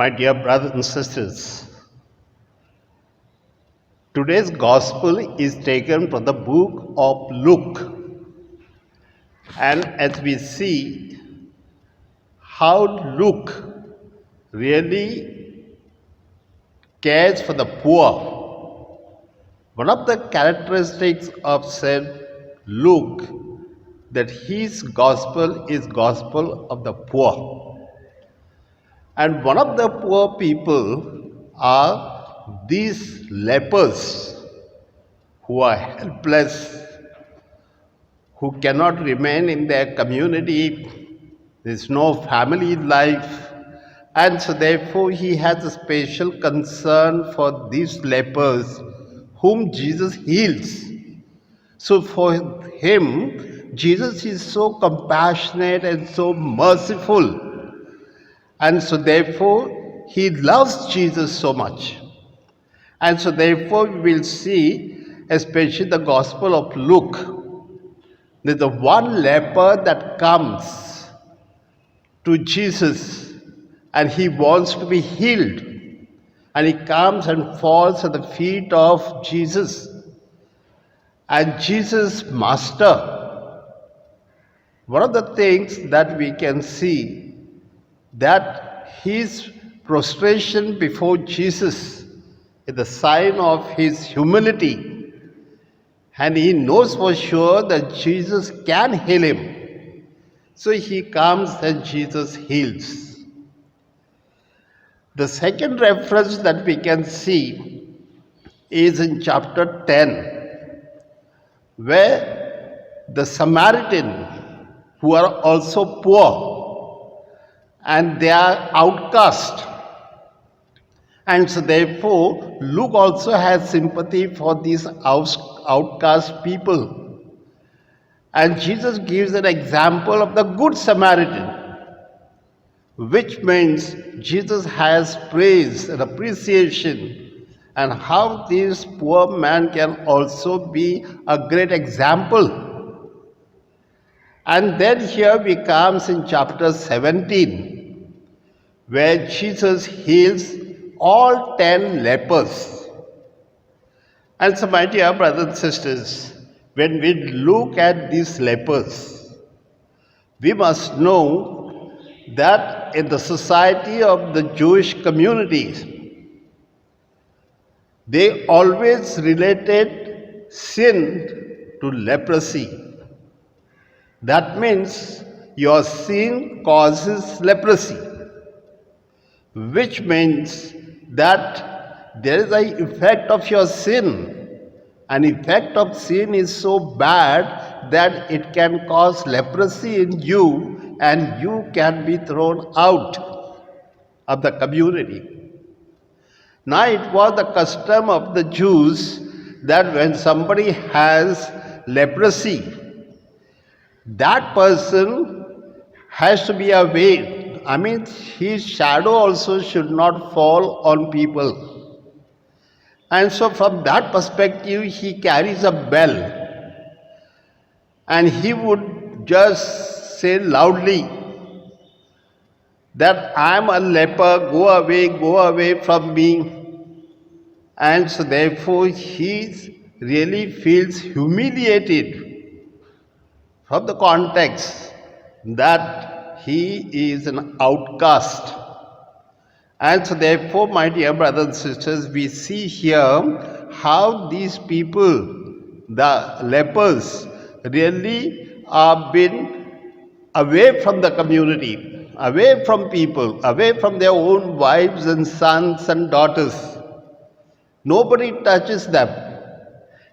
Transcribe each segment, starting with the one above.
My dear brothers and sisters, today's gospel is taken from the book of Luke. And as we see how Luke really cares for the poor, one of the characteristics of Saint Luke that his gospel is gospel of the poor. And one of the poor people are these lepers who are helpless, who cannot remain in their community. There's no family life. And so therefore he has a special concern for these lepers whom Jesus heals. So for him, Jesus is so compassionate and so merciful. And so therefore, he loves Jesus so much. And so therefore, we will see, especially the Gospel of Luke, there's the one leper that comes to Jesus and he wants to be healed. And he comes and falls at the feet of Jesus. And Jesus' master, one of the things that we can see, that his prostration before Jesus is a sign of his humility. And he knows for sure that Jesus can heal him. So he comes and Jesus heals. The second reference that we can see is in chapter 10, where the Samaritan, who are also poor, and they are outcast. And so therefore, Luke also has sympathy for these outcast people. And Jesus gives an example of the Good Samaritan, which means Jesus has praise and appreciation, and how this poor man can also be a great example. And then here we comes in chapter 17, where Jesus heals all 10 lepers. And so, my dear brothers and sisters, when we look at these lepers, we must know that in the society of the Jewish communities, they always related sin to leprosy. That means your sin causes leprosy, which means that there is an effect of your sin. An effect of sin is so bad that it can cause leprosy in you and you can be thrown out of the community. Now it was the custom of the Jews that when somebody has leprosy, that person has to be away. I mean, his shadow also should not fall on people. And so from that perspective, he carries a bell. And he would just say loudly that I am a leper, go away from me. And so therefore, he really feels humiliated from the context that he is an outcast. And so therefore, my dear brothers and sisters, we see here how these people, the lepers, really are been away from the community, away from people, away from their own wives and sons and daughters. Nobody touches them.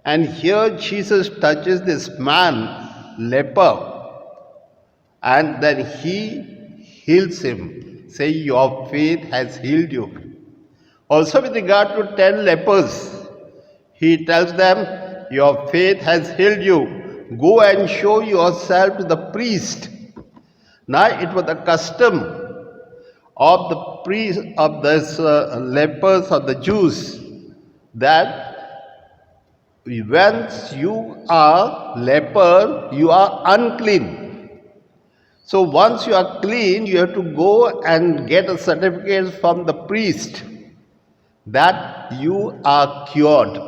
And here Jesus touches this man, leper, and then he heals him. Say, your faith has healed you. Also with regard to 10 lepers, he tells them, your faith has healed you. Go and show yourself to the priest. Now it was the custom of the priest of the lepers of the Jews that once you are leper, you are unclean. So once you are clean, you have to go and get a certificate from the priest that you are cured.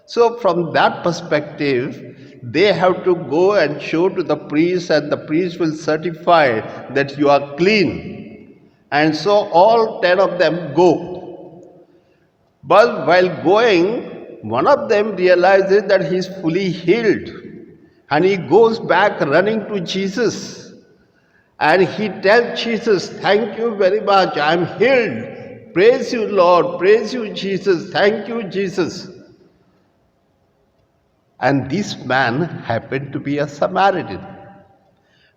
So from that perspective, they have to go and show to the priest, and the priest will certify that you are clean. And so all 10 of them go. But while going, one of them realizes that he is fully healed. And he goes back running to Jesus. And he tells Jesus, "Thank you very much, I am healed. Praise you, Lord. Praise you, Jesus. Thank you, Jesus." And this man happened to be a Samaritan.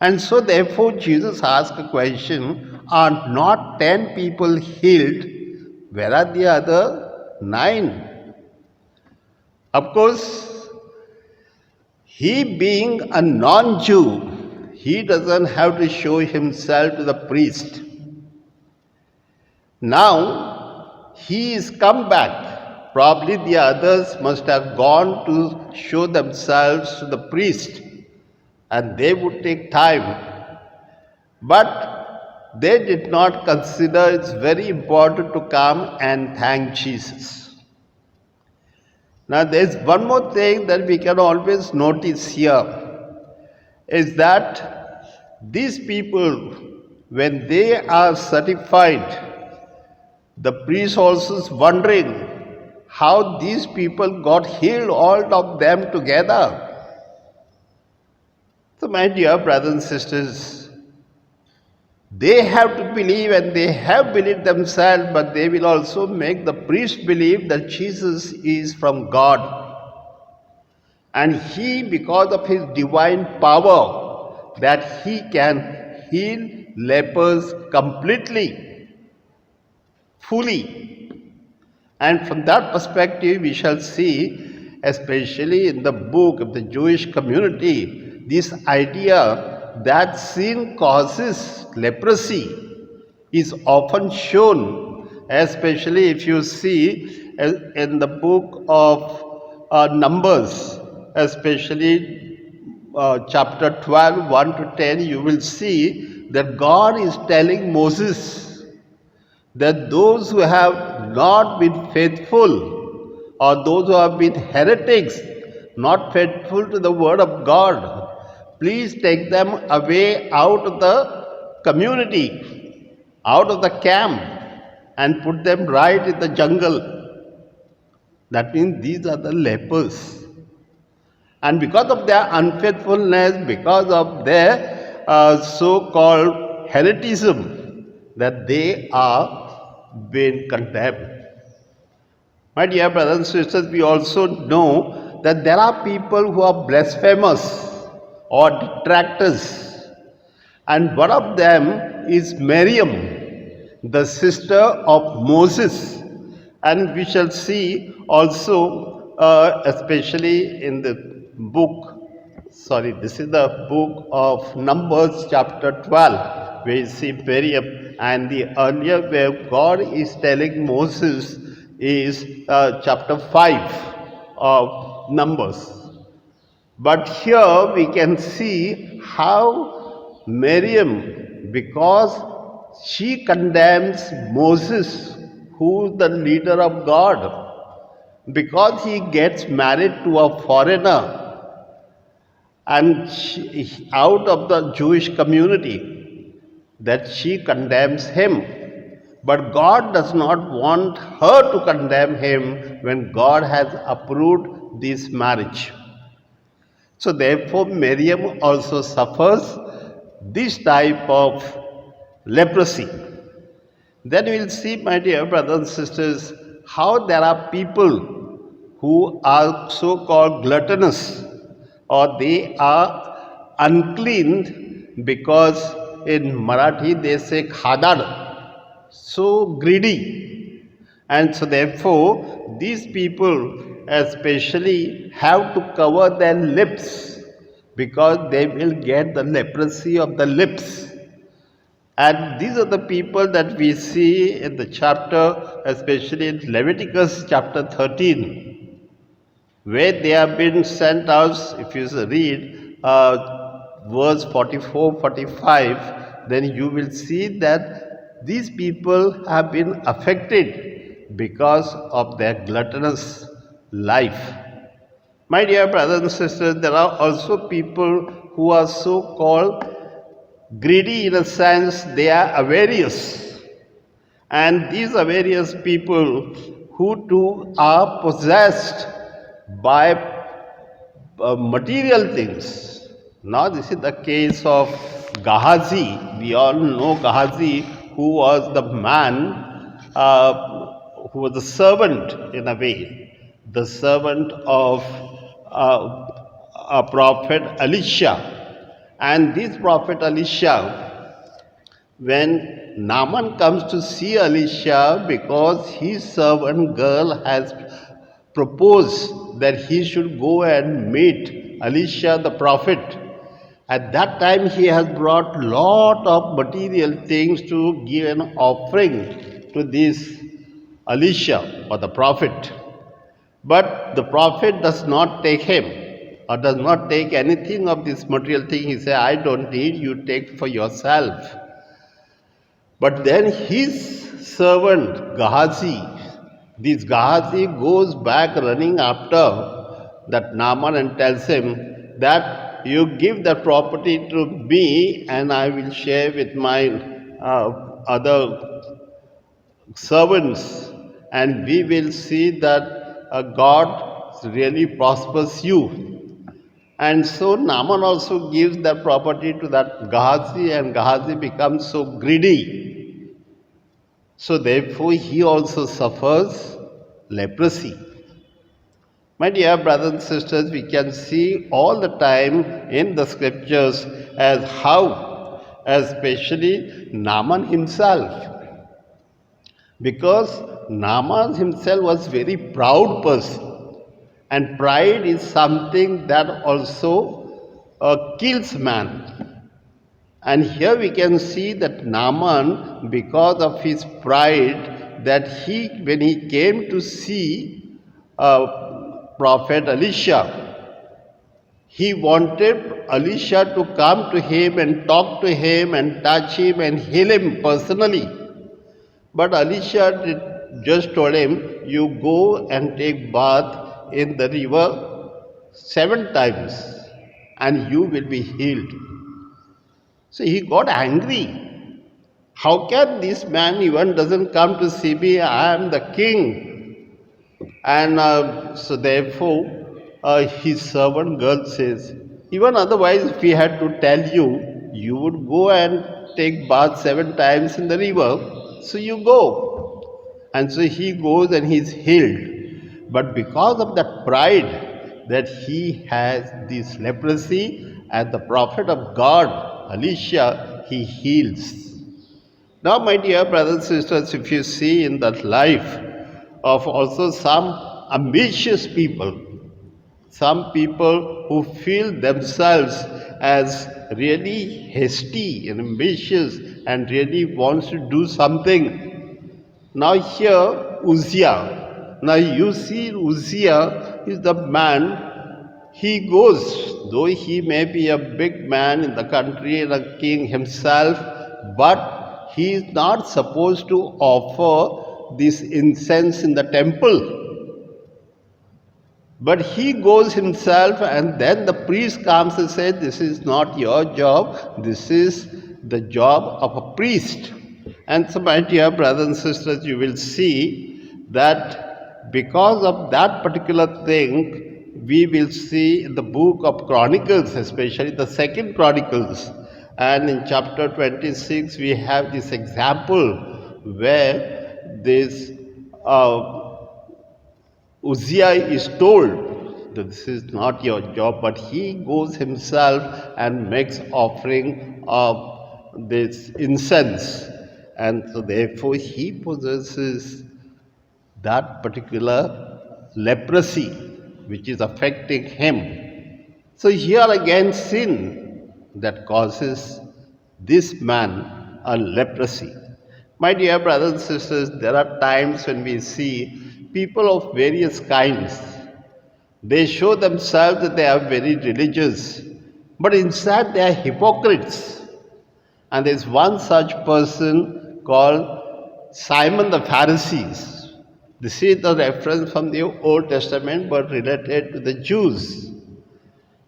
And so therefore Jesus asked a question, are not 10 people healed? Where are the other 9? Of course, he being a non-Jew, he doesn't have to show himself to the priest. Now, he is come back. Probably the others must have gone to show themselves to the priest, and they would take time. But they did not consider it's very important to come and thank Jesus. Now, there's one more thing that we can always notice here is that these people, when they are certified, the priest also is wondering how these people got healed, all of them together. So, my dear brothers and sisters, they have to believe, and they have believed themselves, but they will also make the priest believe that Jesus is from God. And he, because of his divine power, that he can heal lepers completely, fully. And from that perspective, we shall see, especially in the book of the Jewish community, this idea that sin causes leprosy is often shown, especially if you see in the book of Numbers, especially chapter 12, 1 to 10, you will see that God is telling Moses that those who have not been faithful, or those who have been heretics, not faithful to the word of God, please take them away out of the community, out of the camp, and put them right in the jungle. That means these are the lepers. And because of their unfaithfulness, because of their so-called heretism, that they are being condemned. My dear brothers and sisters, we also know that there are people who are blasphemous or detractors. And one of them is Miriam, the sister of Moses. And we shall see also, especially in the book, this is the book of Numbers chapter 12, where you see Miriam. And the earlier where God is telling Moses is chapter 5 of Numbers. But here we can see how Miriam, because she condemns Moses, who is the leader of God, because he gets married to a foreigner and out of the Jewish community, that she condemns him. But God does not want her to condemn him when God has approved this marriage. So therefore Miriam also suffers this type of leprosy. Then we will see, my dear brothers and sisters, how there are people who are so-called gluttonous, or they are unclean, because in Marathi they say khadad, so greedy. And so therefore these people especially have to cover their lips, because they will get the leprosy of the lips. And these are the people that we see in the chapter, especially in Leviticus chapter 13, where they have been sent out. If you read verse 44, 45, then you will see that these people have been affected because of their gluttonous life. My dear brothers and sisters, there are also people who are so called greedy, in a sense, they are avaricious. And these avaricious people who too are possessed by material things. Now, this is the case of Gehazi. We all know Gehazi, who was the man, who was the servant in a way, the servant of a prophet Elisha. And this prophet Elisha, when Naaman comes to see Elisha because his servant girl has proposed that he should go and meet Elisha the prophet. At that time he has brought lot of material things to give an offering to this Elisha or the prophet. But the prophet does not take him or does not take anything of this material thing. He says, I don't need, you take for yourself. But then his servant Gehazi, this Gehazi goes back running after that Naaman and tells him that you give the property to me and I will share with my other servants, and we will see that God really prospers you. And so Naaman also gives that property to that Gehazi, and Gehazi becomes so greedy. So therefore he also suffers leprosy. My dear brothers and sisters, we can see all the time in the scriptures as how, especially Naaman himself, because Naaman himself was very proud person, and pride is something that also kills man. And here we can see that Naaman, because of his pride, that when he came to see prophet Elisha, he wanted Elisha to come to him and talk to him and touch him and heal him personally. But Elisha just told him, you go and take bath in the river 7 times and you will be healed. So he got angry. How can this man even doesn't come to see me? I am the king. And so therefore his servant girl says, even otherwise if we had to tell you, you would go and take bath 7 times in the river. So you go. And so he goes and he's healed. But because of that pride that he has this leprosy, as the prophet of God, Elisha, he heals. Now, my dear brothers and sisters, if you see in that life of also some ambitious people, some people who feel themselves as really hasty and ambitious and really wants to do something. Now here Uzziah. Now you see Uzziah is the man, he goes, though he may be a big man in the country and a king himself, but he is not supposed to offer this incense in the temple. But he goes himself, and then the priest comes and says, this is not your job, this is the job of a priest. And so, my dear brothers and sisters, you will see that because of that particular thing, we will see in the book of Chronicles, especially the 2nd Chronicles, and in chapter 26, we have this example where this Uzziah is told that this is not your job, but he goes himself and makes offering of this incense. And so therefore he possesses that particular leprosy which is affecting him. So here again sin that causes this man a leprosy. My dear brothers and sisters, there are times when we see people of various kinds. They show themselves that they are very religious, But instead they are hypocrites. And there's one such person called Simon the Pharisees. This is the reference from the Old Testament but related to the Jews.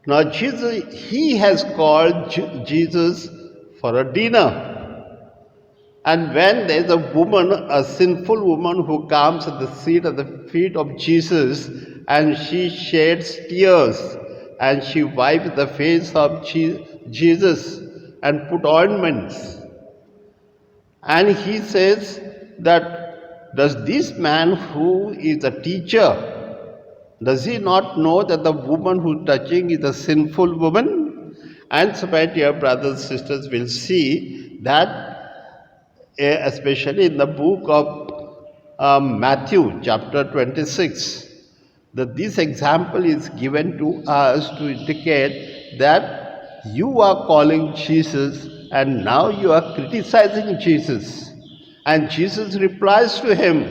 Now Jesus, he has called Jesus for a dinner. And when there is a woman, a sinful woman who comes at the seat of the feet of Jesus, and she sheds tears and she wipes the face of Jesus and put ointments. And he says that, does this man who is a teacher, does he not know that the woman who is touching is a sinful woman? And so, my dear brothers and sisters, will see that especially in the book of Matthew chapter 26, that this example is given to us to indicate that you are calling Jesus and now you are criticizing Jesus. And Jesus replies to him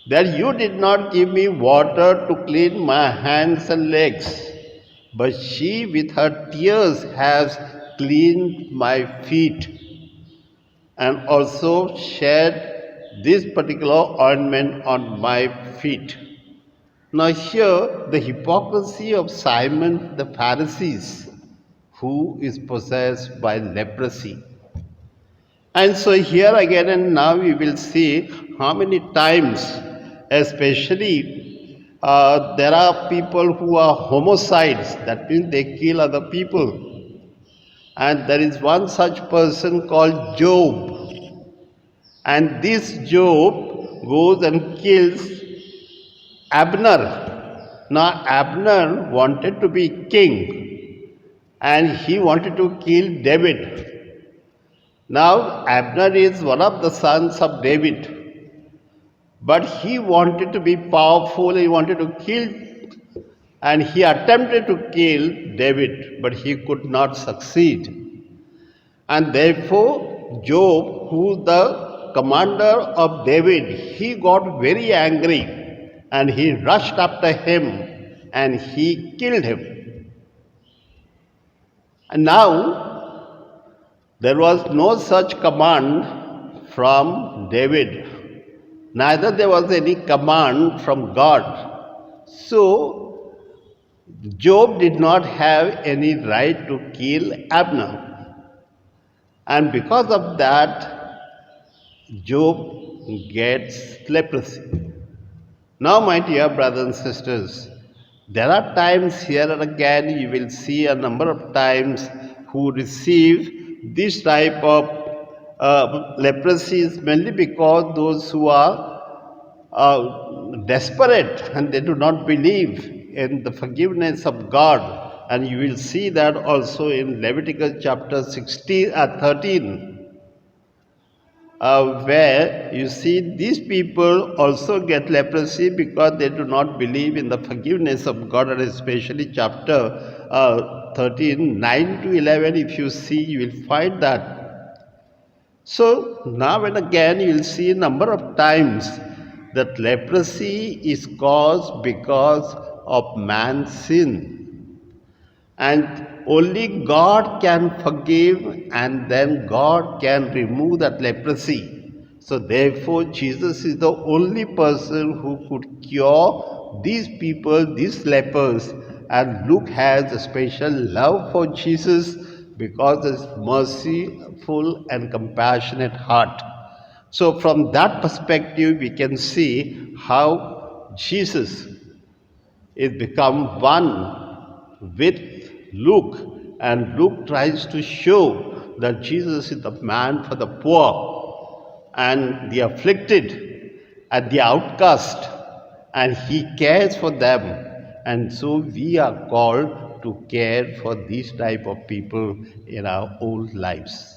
that you did not give me water to clean my hands and legs, but she with her tears has cleaned my feet and also shed this particular ointment on my feet. Now, here the hypocrisy of Simon the Pharisees, who is possessed by leprosy. And so, here again and now, we will see how many times, especially, there are people who are homicides, that means they kill other people. And there is one such person called Job. And this Job goes and kills Abner. Now Abner wanted to be king and he wanted to kill David. Now Abner is one of the sons of David, but he wanted to be powerful, he wanted to kill, and he attempted to kill David, but he could not succeed. And therefore Job, who the commander of David, he got very angry and he rushed after him and he killed him. And now there was no such command from David, neither there was any command from God. So Job did not have any right to kill Abner. And because of that, Job gets leprosy. Now, my dear brothers and sisters, there are times here and again you will see a number of times who receive this type of leprosy mainly because those who are desperate and they do not believe in the forgiveness of God. And you will see that also in Leviticus chapter 13. Where you see these people also get leprosy because they do not believe in the forgiveness of God, and especially chapter 13, 9 to 11, if you see, you will find that. So now and again you will see a number of times that leprosy is caused because of man's sin. And only God can forgive and then God can remove that leprosy. So therefore Jesus is the only person who could cure these people, these lepers. And Luke has a special love for Jesus because of his merciful and compassionate heart. So from that perspective we can see how Jesus is become one with Luke, and Luke tries to show that Jesus is the man for the poor and the afflicted and the outcast, and he cares for them. And so we are called to care for these type of people in our own lives.